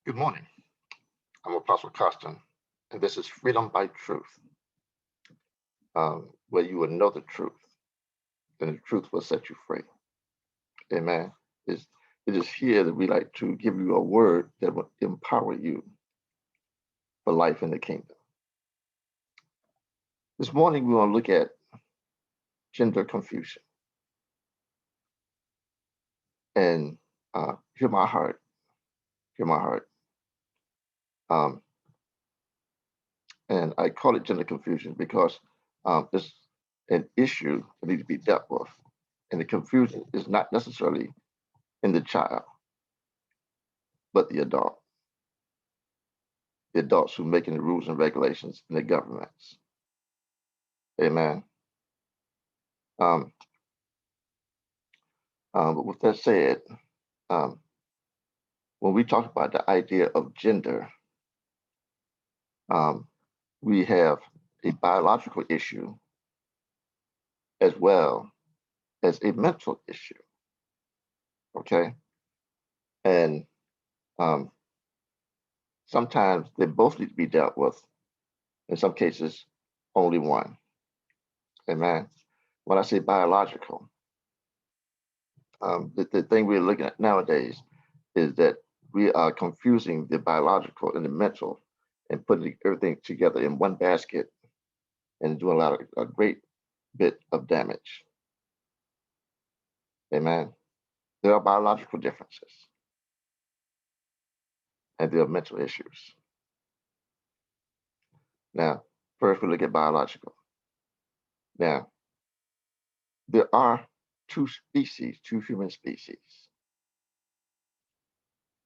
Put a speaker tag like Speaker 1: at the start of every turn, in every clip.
Speaker 1: Good morning. I'm Apostle Costin, and this is Freedom by Truth, where you will know the truth, and the truth will set you free. Amen. It's, it is here that we like to give you a word that will empower you for life in the kingdom. This morning, we want to look at gender confusion. And hear my heart, hear my heart. Um, and I call it gender confusion because it's an issue that needs to be dealt with. And the confusion is not necessarily in the child, but the adults who are making the rules and regulations in the governments. Amen. Um, but with that said, um, when we talk about the idea of gender, um, we have a biological issue as well as a mental issue. Okay. And um, sometimes they both need to be dealt with. In some cases, only one. Amen. When I say biological, the thing we're looking at nowadays is that we are confusing the biological and the mental and putting everything together in one basket and doing a great bit of damage. Amen. There are biological differences and there are mental issues. Now, first we look at biological. Now, there are two human species.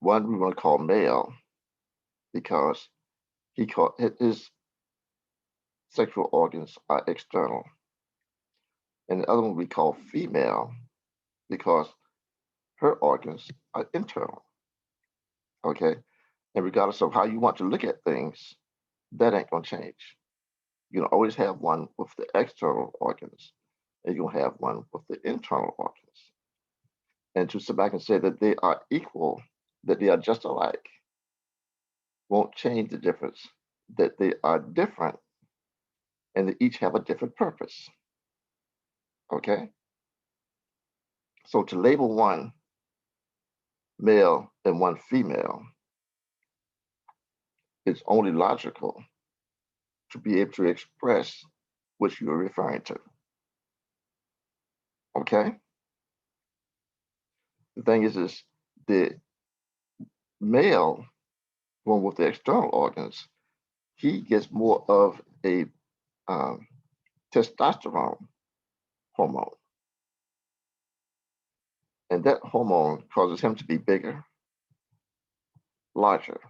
Speaker 1: One we want to call male because his sexual organs are external. And the other one we call female because her organs are internal. Okay. And regardless of how you want to look at things, that ain't gonna change. You can always have one with the external organs, and you'll have one with the internal organs. And to sit back and say that they are equal, that they are just alike, won't change the difference, that they are different and they each have a different purpose. Okay? So to label one male and one female, it's only logical to be able to express what you're referring to. Okay? The thing is the male, one with the external organs, he gets more of a um, testosterone hormone. And that hormone causes him to be bigger, larger.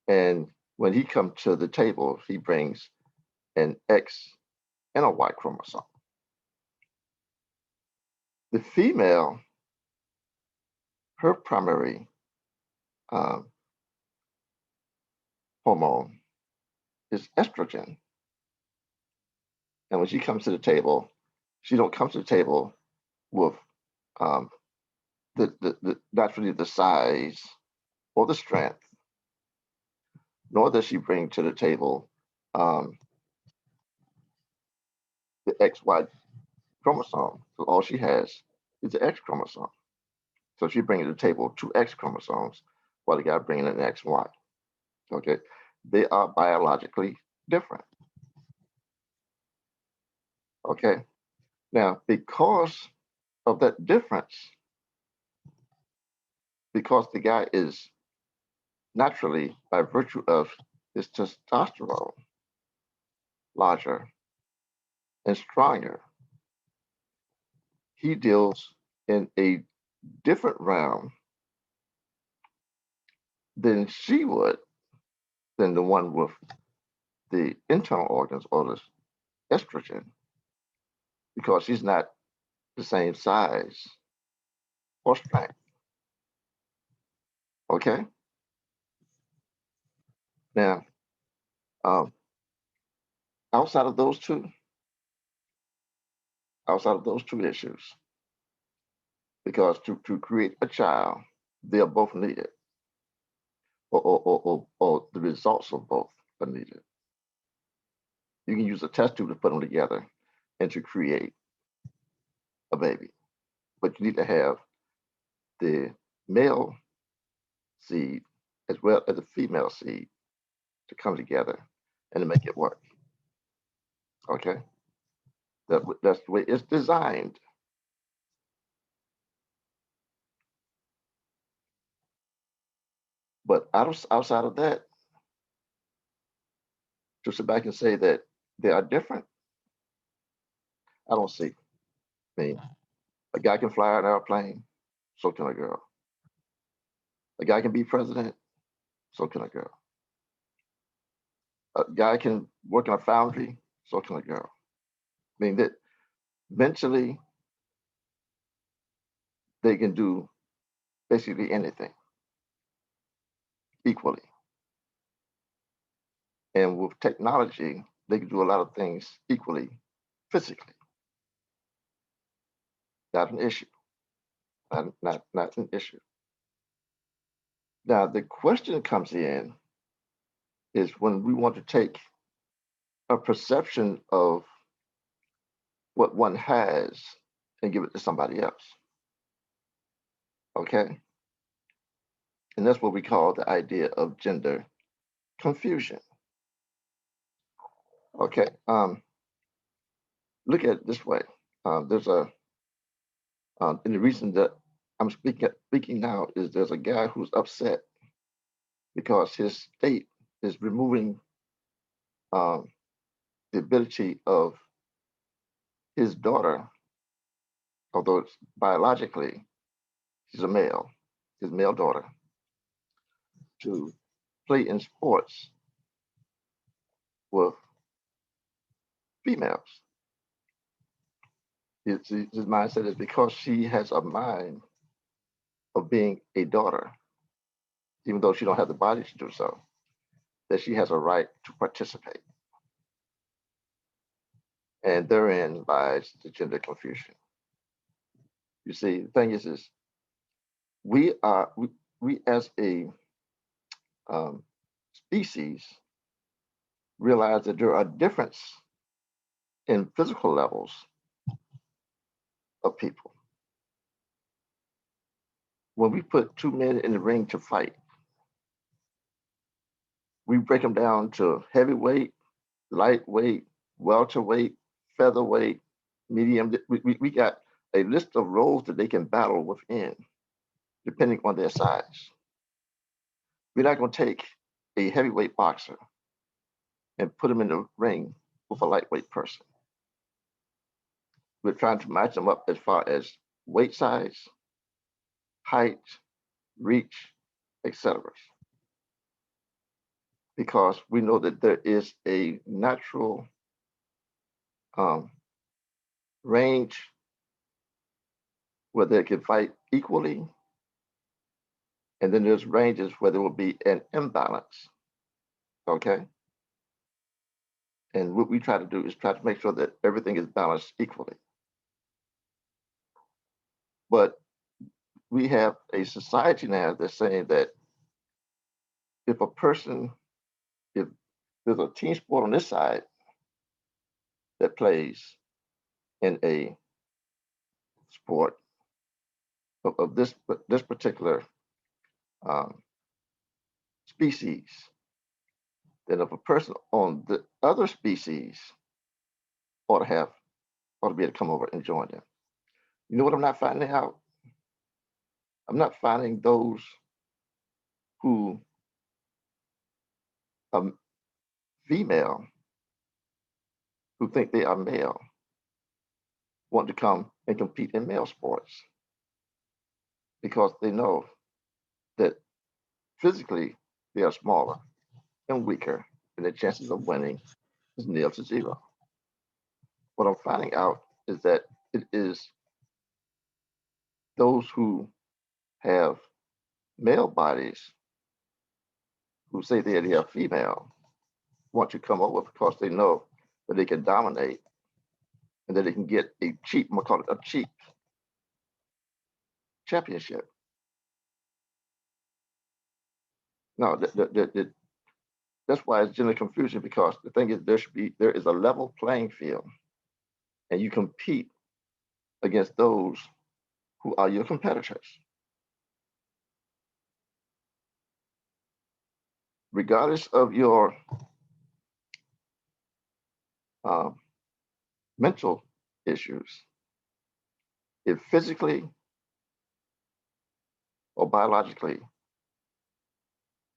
Speaker 1: And when he comes to the table, he brings an X and a Y chromosome. The female, her primary um, hormone is estrogen. And when she comes to the table, she don't come to the table with um, naturally the size or the strength, nor does she bring to the table um, the XY chromosome. So all she has is the X chromosome. So she brings to the table two X chromosomes while the guy bringing an XY. Okay, they are biologically different. Okay, now because of that difference, because the guy is naturally, by virtue of his testosterone, larger and stronger, he deals in a different realm than she would, than the one with the internal organs or the estrogen, because she's not the same size or strength. Okay? Now, um, outside of those two, outside of those two issues, because to create a child, they are both needed. or the results of both are needed. You can use a test tube to put them together and to create a baby, but you need to have the male seed as well as the female seed to come together and to make it work. Okay, that's the way it's designed. But outside of that, to sit back and say that they are different, I don't see. I mean, a guy can fly an airplane, so can a girl. A guy can be president, so can a girl. A guy can work in a foundry, so can a girl. I mean, that mentally they can do basically anything equally. And with technology, they can do a lot of things equally physically. Not an issue. Not an issue. Now the question comes in is when we want to take a perception of what one has and give it to somebody else. Okay? And that's what we call the idea of gender confusion. Okay. Look at it this way. There's a and the reason that I'm speaking now is there's a guy who's upset because his state is removing um, the ability of his daughter, although it's biologically she's a male, his male daughter, to play in sports with females. His mindset is because she has a mind of being a daughter, even though she don't have the body to do so, that she has a right to participate. And therein lies the gender confusion. You see, the thing is we are we as a um, species realize that there are differences in physical levels of people. When we put two men in the ring to fight, we break them down to heavyweight, lightweight, welterweight, featherweight, medium. We got a list of roles that they can battle within, depending on their size. We're not going to take a heavyweight boxer and put him in the ring with a lightweight person. We're trying to match them up as far as weight size, height, reach, etc. Because we know that there is a natural um, range where they can fight equally, and then there's ranges where there will be an imbalance. Okay, and what we try to do is try to make sure that everything is balanced equally. But we have a society now that's saying that if a person, if there's a team sport on this side that plays in a sport of this particular um, species, then if a person on the other species ought to have ought to be able to come over and join them. You know what I'm not finding out? I'm not finding those who are female who think they are male want to come and compete in male sports because they know that physically they are smaller and weaker and the chances of winning is nil to zero. What I'm finding out is that it is those who have male bodies who say they are female want to come over because they know that they can dominate and that they can get a cheap, I'm gonna call it a cheap championship. No, that's why it's gender confusion, because the thing is there is a level playing field, and you compete against those who are your competitors. Regardless of your uh, mental issues, if physically or biologically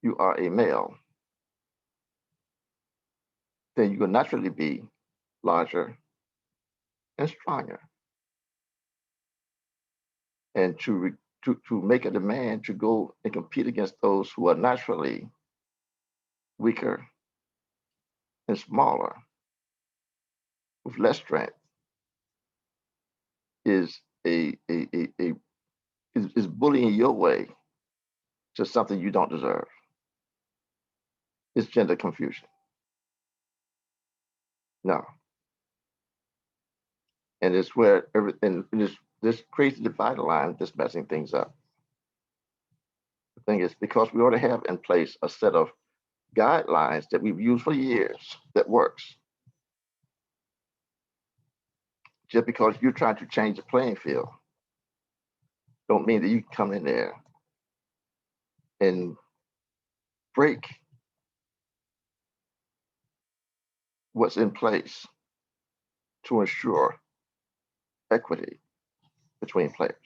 Speaker 1: you are a male, then you will naturally be larger and stronger. And to make a demand to go and compete against those who are naturally weaker and smaller with less strength is is bullying your way to something you don't deserve. It's gender confusion. No. And it's where everything this creates the dividing line that's messing things up. The thing is, because we already have in place a set of guidelines that we've used for years that works. Just because you're trying to change the playing field, don't mean that you can come in there and break what's in place to ensure equity between players.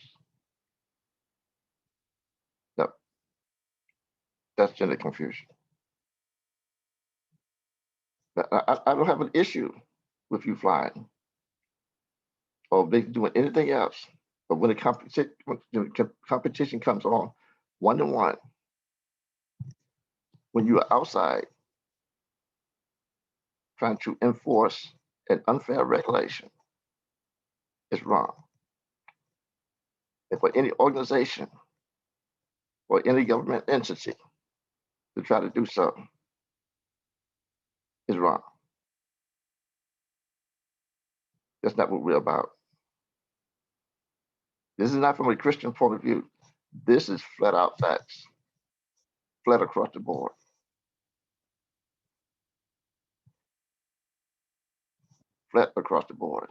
Speaker 1: No, that's gender confusion. I don't have an issue with you flying or doing anything else. But when the competition comes on 1-to-1, when you are outside trying to enforce an unfair regulation, it's wrong. And for any organization or any government entity to try to do so is wrong. That's not what we're about. This is not from a Christian point of view. This is flat out facts, flat across the board. Flat across the board.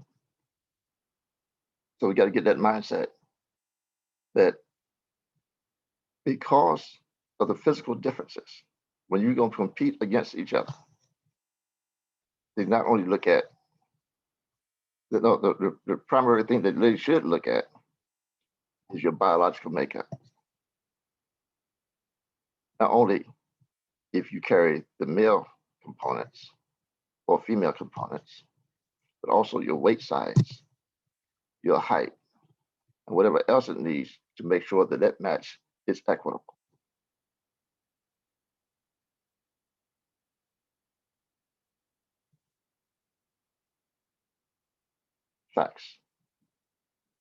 Speaker 1: So we got to get that mindset that because of the physical differences, when you're going to compete against each other, they not only look at the primary thing that they should look at is your biological makeup. Not only if you carry the male components or female components, but also your weight size, your height, and whatever else it needs to make sure that that match is equitable. Facts.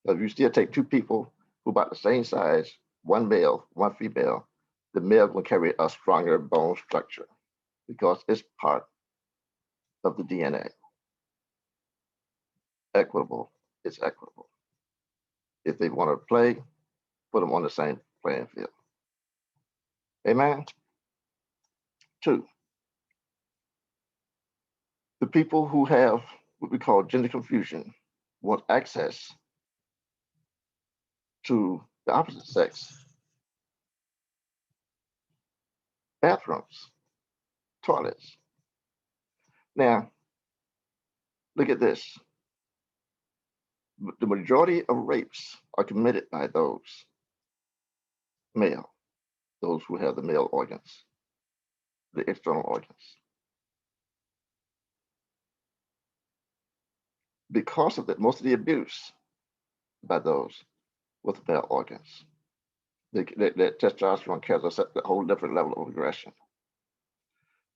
Speaker 1: So if you still take two people who about the same size, one male, one female, the male will carry a stronger bone structure because it's part of the DNA. Equitable is equitable. If they want to play, put them on the same playing field. Amen. Two, the people who have what we call gender confusion want access to the opposite sex bathrooms, toilets. Now, look at this. The majority of rapes are committed by those male, those who have the male organs, the external organs. Because of that, most of the abuse by those with male organs, that testosterone carries a whole different level of aggression.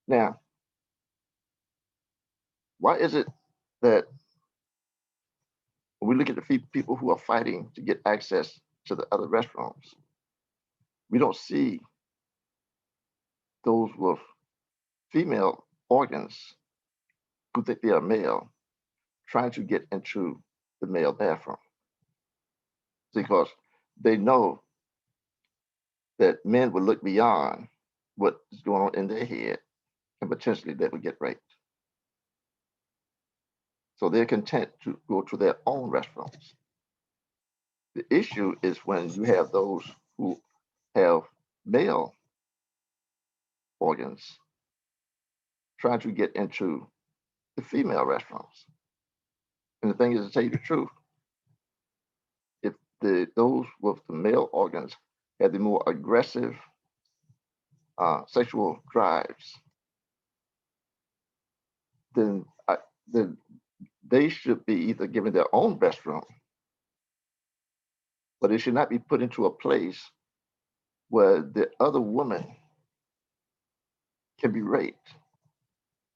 Speaker 1: Now, why is it that when we look at the people who are fighting to get access to the other restrooms, we don't see those with female organs who think they are male trying to get into the male bathroom? Because they know that men will look beyond what is going on in their head, and potentially they would get raped. So they're content to go to their own restrooms. The issue is when you have those who have male organs trying to get into the female restrooms. And the thing is, to tell you the truth, if those with the male organs had the more aggressive sexual drives, then they should be either given their own restroom, but it should not be put into a place where the other woman can be raped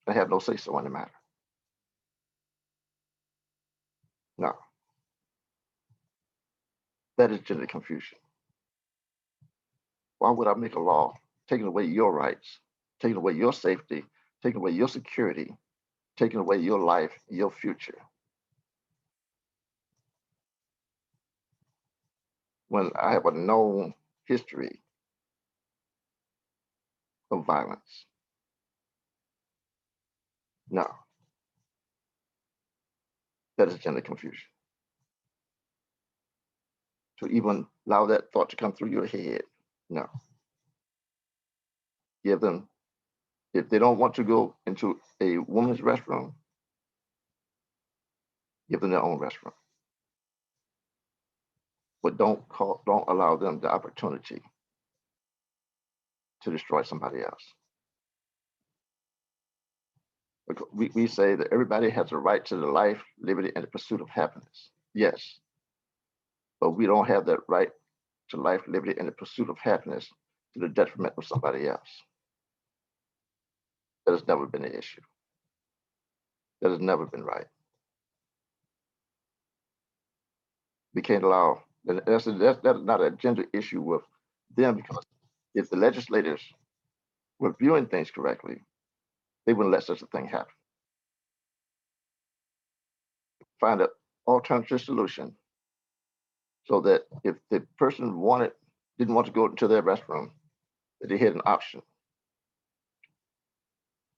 Speaker 1: and have no say so in the matter. No, that is gender confusion. Why would I make a law taking away your rights, taking away your safety, taking away your security, taking away your life, your future, when I have a known history of violence? No, that is gender confusion. To even allow that thought to come through your head, no. Give them, if they don't want to go into a woman's restroom, give them their own restroom. But don't allow them the opportunity to destroy somebody else. We say that everybody has a right to the life, liberty, and the pursuit of happiness. Yes, but we don't have that right to life, liberty, and the pursuit of happiness to the detriment of somebody else. That has never been an issue. That has never been right. We can't allow, that's not a gender issue with them, because if the legislators were viewing things correctly, they wouldn't let such a thing happen. Find an alternative solution so that if the person didn't want to go into their restroom, that they had an option.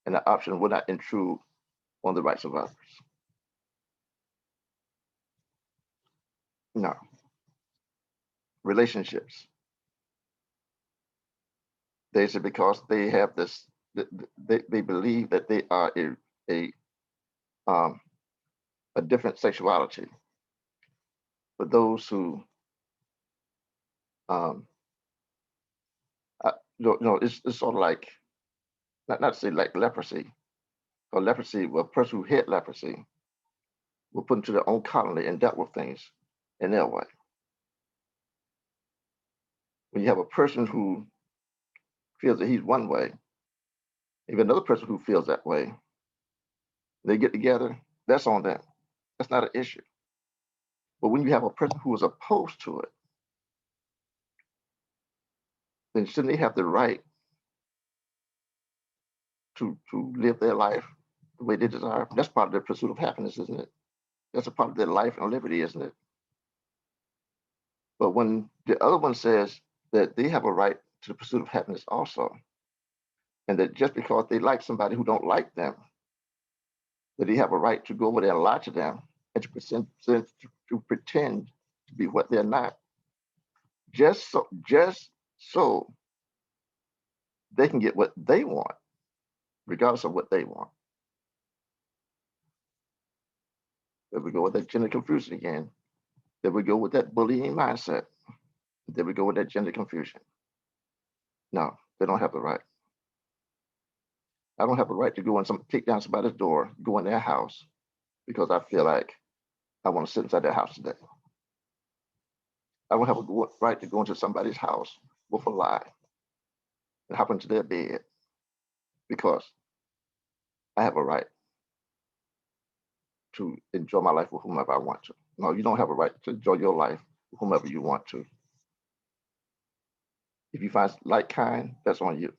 Speaker 1: And the option would not intrude on the rights of others. No. Relationships. They say because they have this, they believe that they are a different sexuality. For those who, it's sort of like, not to say like leprosy, or leprosy, well, a person who had leprosy were put into their own colony and dealt with things in their way. When you have a person who feels that he's one way, even another person who feels that way, they get together, that's on them. That's not an issue. But when you have a person who is opposed to it, then shouldn't they have the right to live their life the way they desire? That's part of their pursuit of happiness, isn't it? That's a part of their life and liberty, isn't it? But when the other one says that they have a right to the pursuit of happiness also, and that just because they like somebody who don't like them, that they have a right to go over there and lie to them and to pretend to be what they're not, just so they can get what they want, regardless of what they want. There we go with that gender confusion again. There we go with that bullying mindset. There we go with that gender confusion. No, they don't have the right. I don't have a right to go and kick down somebody's door, go in their house, because I feel like I want to sit inside their house today. I don't have a right to go into somebody's house with a lie and hop into their bed because I have a right to enjoy my life with whomever I want to. No, you don't have a right to enjoy your life with whomever you want to. If you find like kind, that's on you.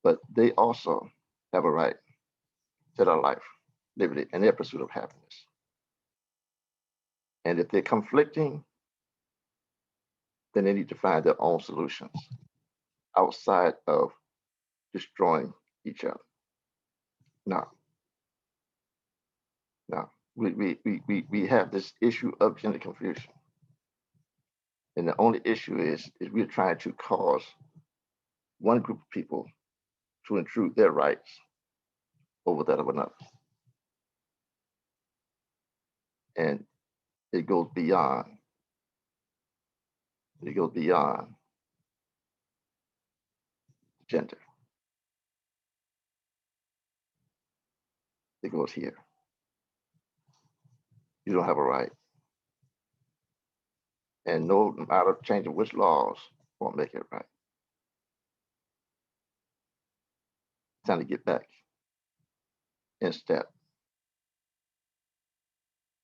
Speaker 1: But they also have a right to their life, liberty, and their pursuit of happiness. And if they're conflicting, then they need to find their own solutions outside of destroying each other. Now, we have this issue of gender confusion. And the only issue is we're trying to cause one group of people to intrude their rights over that of another. And it goes beyond. It goes beyond gender. It goes here. You don't have a right. And no matter changing which laws won't make it right. It's time to get back in step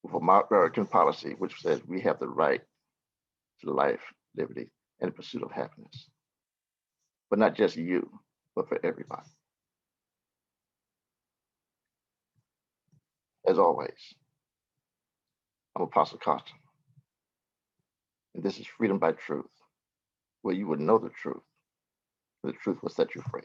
Speaker 1: with American policy, which says we have the right to life, liberty, and the pursuit of happiness. But not just you, but for everybody. As always, I'm Apostle Costin, and this is Freedom by Truth, where you would know the truth will set you free.